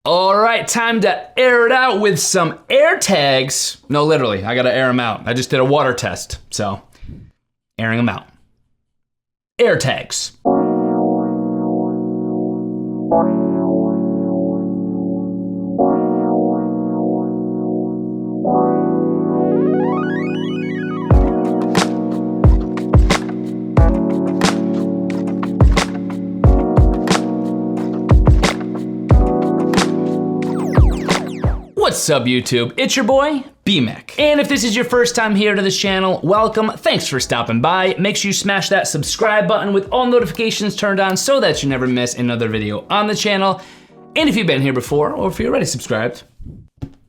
All right, time to air it out with some AirTags. No, literally, I gotta air them out. I just did a water test, so airing them out. AirTags. What's up, YouTube? It's your boy, BMAC. And if this is your first time here to this channel, welcome. Thanks for stopping by. Make sure you smash that subscribe button with all notifications turned on so that you never miss another video on the channel. And if you've been here before, or if you're already subscribed,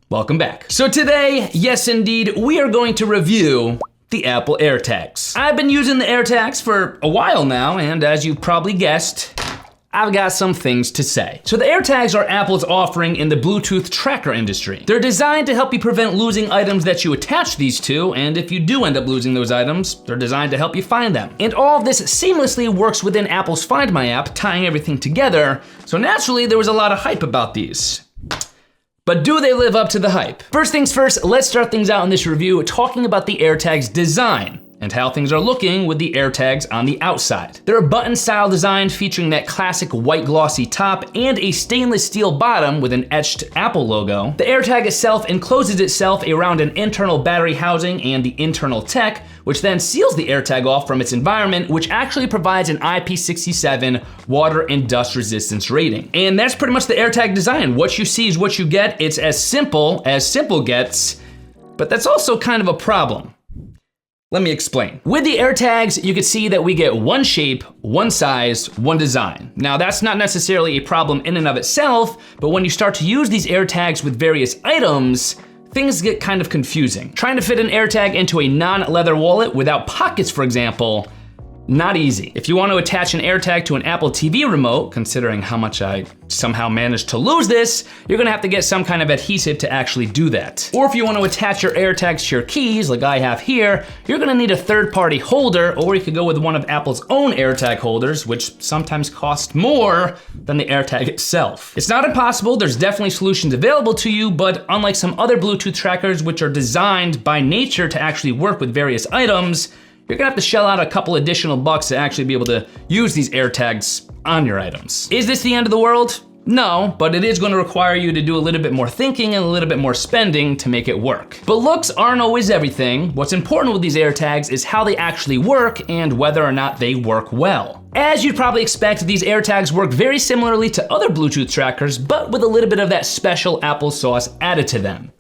welcome back. So today, yes indeed, we are going to review the Apple AirTags. I've been using the AirTags for a while now, and as you probably guessed, I've got some things to say. So the AirTags are Apple's offering in the Bluetooth tracker industry. They're designed to help you prevent losing items that you attach these to, and if you do end up losing those items, they're designed to help you find them. And all of this seamlessly works within Apple's Find My app, tying everything together, so naturally there was a lot of hype about these. But do they live up to the hype? First things first, let's start things out in this review talking about the AirTags design and how things are looking with the AirTags on the outside. They're a button-style design featuring that classic white glossy top and a stainless steel bottom with an etched Apple logo. The AirTag itself encloses itself around an internal battery housing and the internal tech, which then seals the AirTag off from its environment, which actually provides an IP67 water and dust resistance rating. And that's pretty much the AirTag design. What you see is what you get. It's as simple gets, but that's also kind of a problem. Let me explain. With the AirTags, you can see that we get one shape, one size, one design. Now that's not necessarily a problem in and of itself, but when you start to use these AirTags with various items, things get kind of confusing. Trying to fit an AirTag into a non-leather wallet without pockets, for example, not easy. If you want to attach an AirTag to an Apple TV remote, considering how much I somehow managed to lose this, you're gonna have to get some kind of adhesive to actually do that. Or if you want to attach your AirTags to your keys, like I have here, you're gonna need a third-party holder, or you could go with one of Apple's own AirTag holders, which sometimes cost more than the AirTag itself. It's not impossible, there's definitely solutions available to you, but unlike some other Bluetooth trackers, which are designed by nature to actually work with various items, you're gonna have to shell out a couple additional bucks to actually be able to use these AirTags on your items. Is this the end of the world? No, but it is gonna require you to do a little bit more thinking and a little bit more spending to make it work. But looks aren't always everything. What's important with these AirTags is how they actually work and whether or not they work well. As you'd probably expect, these AirTags work very similarly to other Bluetooth trackers, but with a little bit of that special Apple sauce added to them.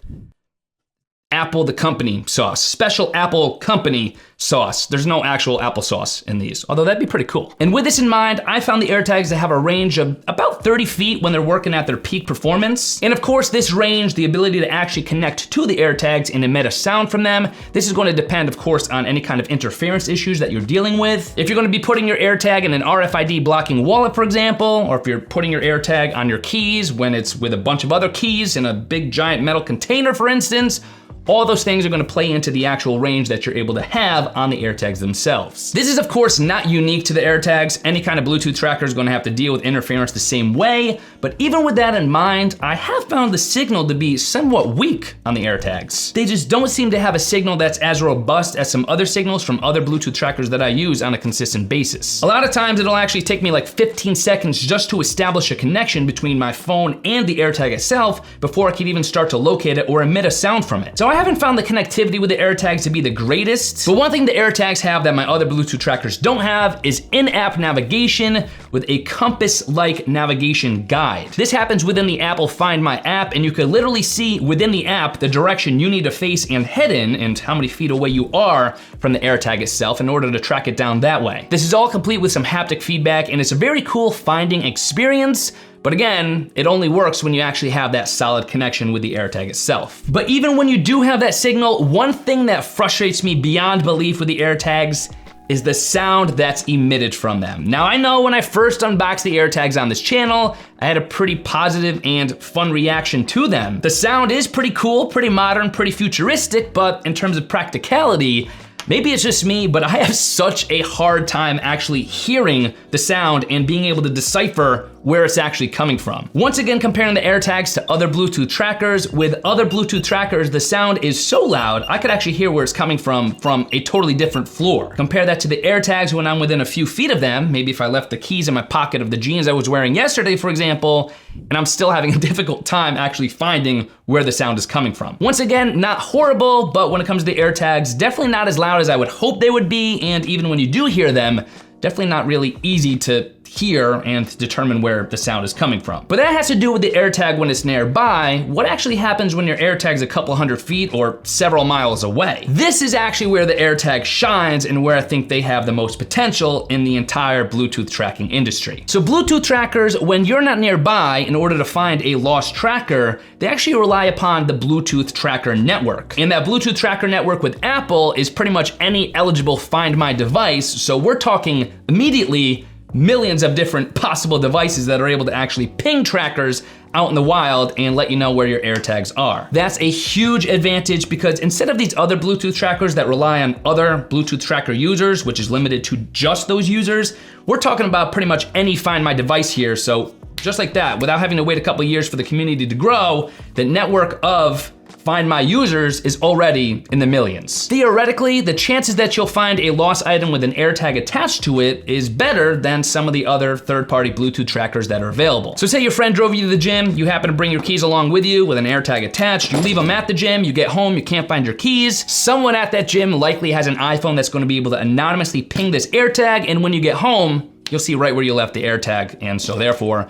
Apple the company sauce, special Apple company sauce. There's no actual applesauce in these, although that'd be pretty cool. And with this in mind, I found the AirTags to have a range of about 30 feet when they're working at their peak performance. And of course, this range, the ability to actually connect to the AirTags and emit a sound from them, this is going to depend, of course, on any kind of interference issues that you're dealing with. If you're going to be putting your AirTag in an RFID blocking wallet, for example, or if you're putting your AirTag on your keys when it's with a bunch of other keys in a big giant metal container, for instance, all those things are gonna play into the actual range that you're able to have on the AirTags themselves. This is of course not unique to the AirTags. Any kind of Bluetooth tracker is gonna have to deal with interference the same way, but even with that in mind, I have found the signal to be somewhat weak on the AirTags. They just don't seem to have a signal that's as robust as some other signals from other Bluetooth trackers that I use on a consistent basis. A lot of times it'll actually take me like 15 seconds just to establish a connection between my phone and the AirTag itself before I can even start to locate it or emit a sound from it. So I haven't found the connectivity with the AirTags to be the greatest, but one thing the AirTags have that my other Bluetooth trackers don't have is in-app navigation with a compass-like navigation guide. This happens within the Apple Find My app, and you can literally see within the app the direction you need to face and head in and how many feet away you are from the AirTag itself in order to track it down that way. This is all complete with some haptic feedback, and it's a very cool finding experience. But again, it only works when you actually have that solid connection with the AirTag itself. But even when you do have that signal, one thing that frustrates me beyond belief with the AirTags is the sound that's emitted from them. Now I know when I first unboxed the AirTags on this channel, I had a pretty positive and fun reaction to them. The sound is pretty cool, pretty modern, pretty futuristic, but in terms of practicality, maybe it's just me, but I have such a hard time actually hearing the sound and being able to decipher where it's actually coming from. Once again, comparing the AirTags to other Bluetooth trackers, with other Bluetooth trackers, the sound is so loud, I could actually hear where it's coming from a totally different floor. Compare that to the AirTags when I'm within a few feet of them, maybe if I left the keys in my pocket of the jeans I was wearing yesterday, for example, and I'm still having a difficult time actually finding where the sound is coming from. Once again, not horrible, but when it comes to the AirTags, definitely not as loud as I would hope they would be, and even when you do hear them, definitely not really easy to hear and determine where the sound is coming from. But that has to do with the AirTag when it's nearby. What actually happens when your AirTag's a couple hundred feet or several miles away? This is actually where the AirTag shines and where I think they have the most potential in the entire Bluetooth tracking industry. So Bluetooth trackers, when you're not nearby, in order to find a lost tracker, they actually rely upon the Bluetooth tracker network. And that Bluetooth tracker network with Apple is pretty much any eligible Find My device, so we're talking immediately millions of different possible devices that are able to actually ping trackers out in the wild and let you know where your AirTags are. That's a huge advantage because instead of these other Bluetooth trackers that rely on other Bluetooth tracker users, which is limited to just those users, we're talking about pretty much any Find My device here. So just like that, without having to wait a couple of years for the community to grow, the network of Find My users is already in the millions. Theoretically, the chances that you'll find a lost item with an AirTag attached to it is better than some of the other third-party Bluetooth trackers that are available. So say your friend drove you to the gym, you happen to bring your keys along with you with an AirTag attached, you leave them at the gym, you get home, you can't find your keys. Someone at that gym likely has an iPhone that's gonna be able to anonymously ping this AirTag, and when you get home, you'll see right where you left the AirTag, and so therefore,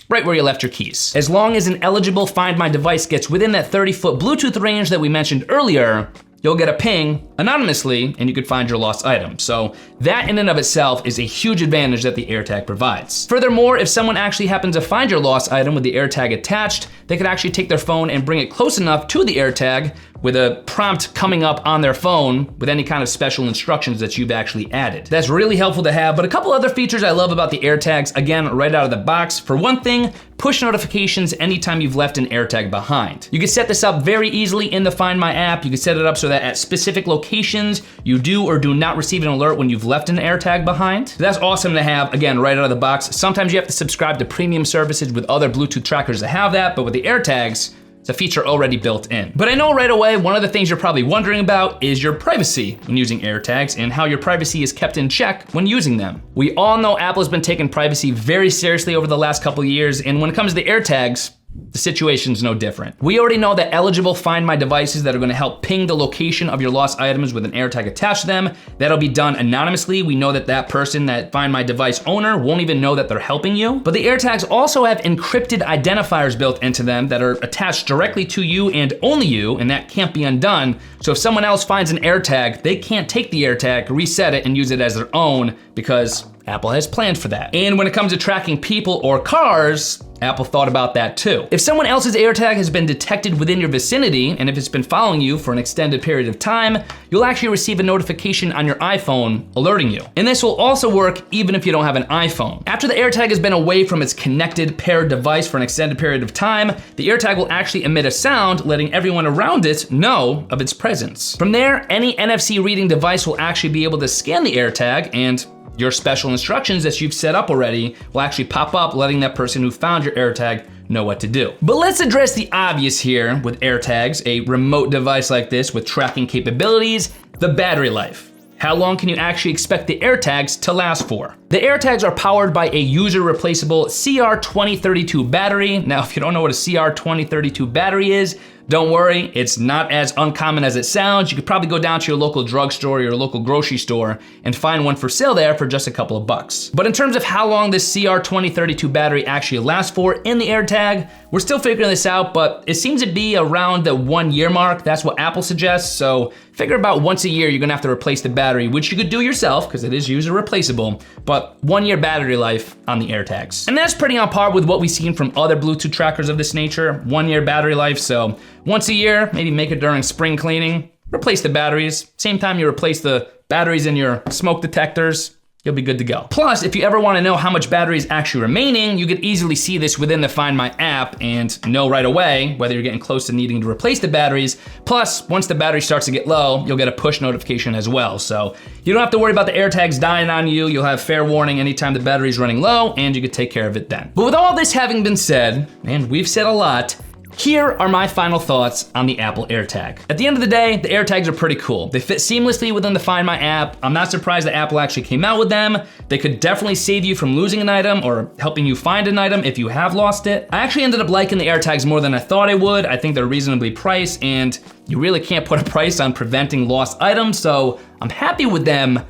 right where you left your keys. As long as an eligible Find My device gets within that 30-foot Bluetooth range that we mentioned earlier, you'll get a ping anonymously and you could find your lost item. So that in and of itself is a huge advantage that the AirTag provides. Furthermore, if someone actually happens to find your lost item with the AirTag attached, they could actually take their phone and bring it close enough to the AirTag with a prompt coming up on their phone with any kind of special instructions that you've actually added. That's really helpful to have, but a couple other features I love about the AirTags, again, right out of the box. For one thing, push notifications anytime you've left an AirTag behind. You can set this up very easily in the Find My app. You can set it up so that at specific locations, you do or do not receive an alert when you've left an AirTag behind. So that's awesome to have, again, right out of the box. Sometimes you have to subscribe to premium services with other Bluetooth trackers that have that, but with the AirTags, it's a feature already built in. But I know right away, one of the things you're probably wondering about is your privacy when using AirTags and how your privacy is kept in check when using them. We all know Apple has been taking privacy very seriously over the last couple of years, and when it comes to the AirTags, the situation's no different. We already know that eligible Find My devices that are gonna help ping the location of your lost items with an AirTag attached to them, that'll be done anonymously. We know that that person, that Find My device owner, won't even know that they're helping you. But the AirTags also have encrypted identifiers built into them that are attached directly to you and only you, and that can't be undone. So if someone else finds an AirTag, they can't take the AirTag, reset it, and use it as their own because Apple has planned for that. And when it comes to tracking people or cars, Apple thought about that too. If someone else's AirTag has been detected within your vicinity, and if it's been following you for an extended period of time, you'll actually receive a notification on your iPhone alerting you. And this will also work even if you don't have an iPhone. After the AirTag has been away from its connected paired device for an extended period of time, the AirTag will actually emit a sound letting everyone around it know of its presence. From there, any NFC reading device will actually be able to scan the AirTag, and your special instructions that you've set up already will actually pop up, letting that person who found your AirTag know what to do. But let's address the obvious here with AirTags, a remote device like this with tracking capabilities, the battery life. How long can you actually expect the AirTags to last for? The AirTags are powered by a user replaceable CR2032 battery. Now, if you don't know what a CR2032 battery is, don't worry, it's not as uncommon as it sounds. You could probably go down to your local drugstore or your local grocery store and find one for sale there for just a couple of bucks. But in terms of how long this CR2032 battery actually lasts for in the AirTag, we're still figuring this out, but it seems to be around the 1 year mark. That's what Apple suggests. So figure about once a year, you're gonna have to replace the battery, which you could do yourself because it is user replaceable, but 1 year battery life on the AirTags. And that's pretty on par with what we've seen from other Bluetooth trackers of this nature, 1 year battery life. So once a year, maybe make it during spring cleaning, replace the batteries. Same time you replace the batteries in your smoke detectors, you'll be good to go. Plus, if you ever wanna know how much battery is actually remaining, you could easily see this within the Find My app and know right away whether you're getting close to needing to replace the batteries. Plus, once the battery starts to get low, you'll get a push notification as well. So you don't have to worry about the AirTags dying on you. You'll have fair warning anytime the battery's running low, and you can take care of it then. But with all this having been said, and we've said a lot, here are my final thoughts on the Apple AirTag. At the end of the day, the AirTags are pretty cool. They fit seamlessly within the Find My app. I'm not surprised that Apple actually came out with them. They could definitely save you from losing an item or helping you find an item if you have lost it. I actually ended up liking the AirTags more than I thought I would. I think they're reasonably priced, and you really can't put a price on preventing lost items, so I'm happy with them,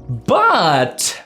but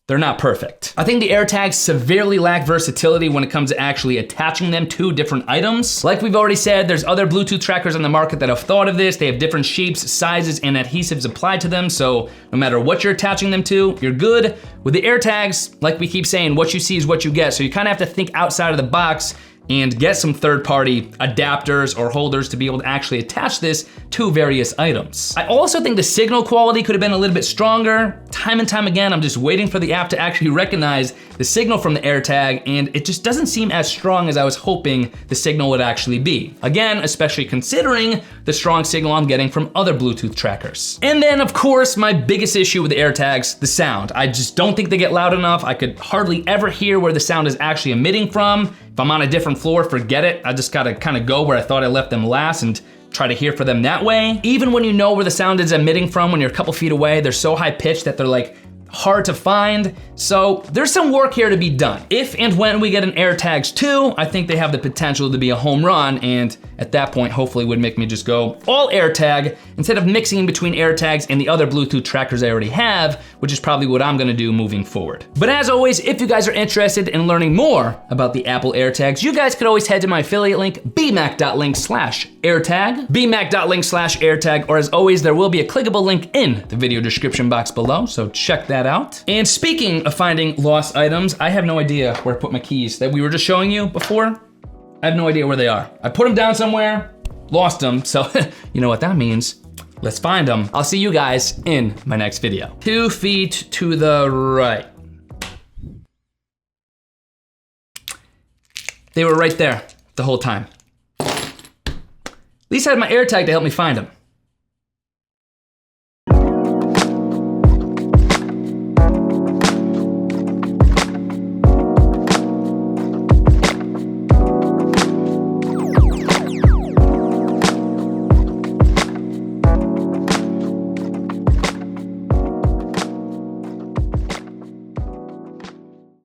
they're not perfect. I think the AirTags severely lack versatility when it comes to actually attaching them to different items. Like we've already said, there's other Bluetooth trackers on the market that have thought of this. They have different shapes, sizes, and adhesives applied to them, so no matter what you're attaching them to, you're good. With the AirTags, like we keep saying, what you see is what you get, so you kinda have to think outside of the box and get some third-party adapters or holders to be able to actually attach this to various items. I also think the signal quality could have been a little bit stronger. Time and time again, I'm just waiting for the app to actually recognize the signal from the AirTag, and it just doesn't seem as strong as I was hoping the signal would actually be. Again, especially considering the strong signal I'm getting from other Bluetooth trackers. And then, of course, my biggest issue with the AirTags, the sound. I just don't think they get loud enough. I could hardly ever hear where the sound is actually emitting from. If I'm on a different floor, forget it. I just gotta kinda go where I thought I left them last and try to hear for them that way. Even when you know where the sound is emitting from when you're a couple feet away, they're so high pitched that they're like hard to find. So there's some work here to be done. If and when we get an AirTags 2, I think they have the potential to be a home run, and at that point, hopefully would make me just go all AirTag instead of mixing in between AirTags and the other Bluetooth trackers I already have, which is probably what I'm gonna do moving forward. But as always, if you guys are interested in learning more about the Apple AirTags, you guys could always head to my affiliate link, bmac.link/AirTag, bmac.link/AirTag, or as always, there will be a clickable link in the video description box below, so check that out. And speaking of finding lost items, I have no idea where I put my keys that we were just showing you before. I have no idea where they are. I put them down somewhere, lost them, so you know what that means. Let's find them. I'll see you guys in my next video. 2 feet to the right. They were right there the whole time. At least I had my AirTag to help me find them.